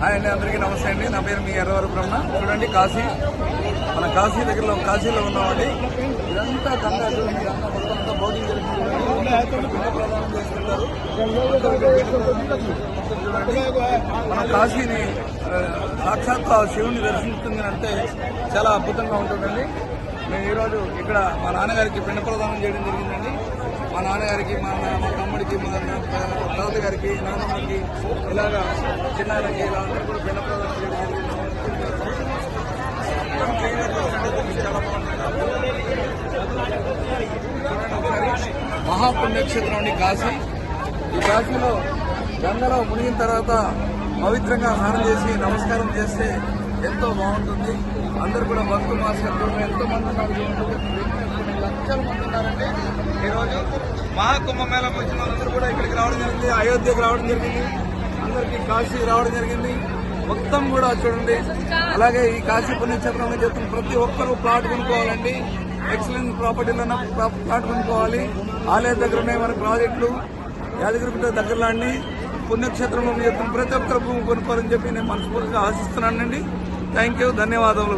Hi అండి, అందరికీ నమస్తే అండి. నా పేరు మీ ఎర్రవర బ్రహ్మ. చూడండి, కాశీ, మన కాశీ దగ్గరలో కాశీలో ఉన్నామండి. ఇదంతా గంగా చూడండి, మొత్తం బోటింగ్ చేసుకుంటారు. చూడండి, మన కాశీని సాక్షాత్ శివుని దర్శిస్తుంది అంటే చాలా అద్భుతంగా ఉంటుందండి. మేము ఈరోజు ఇక్కడ మా నాన్నగారికి పిండ ప్రదానం చేయడం జరిగిందండి. మా నాన్నగారికి, మా తమ్ముడికి, మా తాత గారికి, నాన్నమ్మకి, ఇలాగా చిన్నారికి ఇలా అందరూ కూడా పిండ ప్రదానం చేయడం జరిగింది. చాలా బాగుంటుంది. మహాపుణ్యక్షేత్రం అండి కాశీ. ఈ కాశీలో గంగలో మునిగిన తర్వాత పవిత్రంగా స్నానం చేసి నమస్కారం చేస్తే ఎంతో బాగుంటుంది. అందరూ కూడా భక్తులు మాస్టర్లు ఎంతో మంది ఉన్నారు, లక్షల మంది ఉన్నారండి. ఈరోజు మహాకుంభమేళకు వచ్చిన వాళ్ళందరూ కూడా ఇక్కడికి రావడం జరిగింది, అయోధ్యకు రావడం జరిగింది, అందరికీ కాశీ రావడం జరిగింది. మొత్తం కూడా చూడండి. అలాగే ఈ కాశీ పుణ్యక్షేత్రం అని చెప్తున్న ప్రతి ఒక్కరూ ప్లాట్ కొనుక్కోవాలండి. ఎక్సలెంట్ ప్రాపర్టీలో ప్లాట్ కొనుక్కోవాలి. ఆలయ దగ్గర ఉన్నాయి మన ప్రాజెక్టులు, యాదగిరిగుట్ట దగ్గరలో అండి. పుణ్యక్షేత్రంలో చెప్తున్న ప్రతి ఒక్కరు భూమి కొనుక్కోవాలని చెప్పి నేను మనస్ఫూర్తిగా ఆశిస్తున్నానండి. థ్యాంక్ యూ, ధన్యవాదాలు.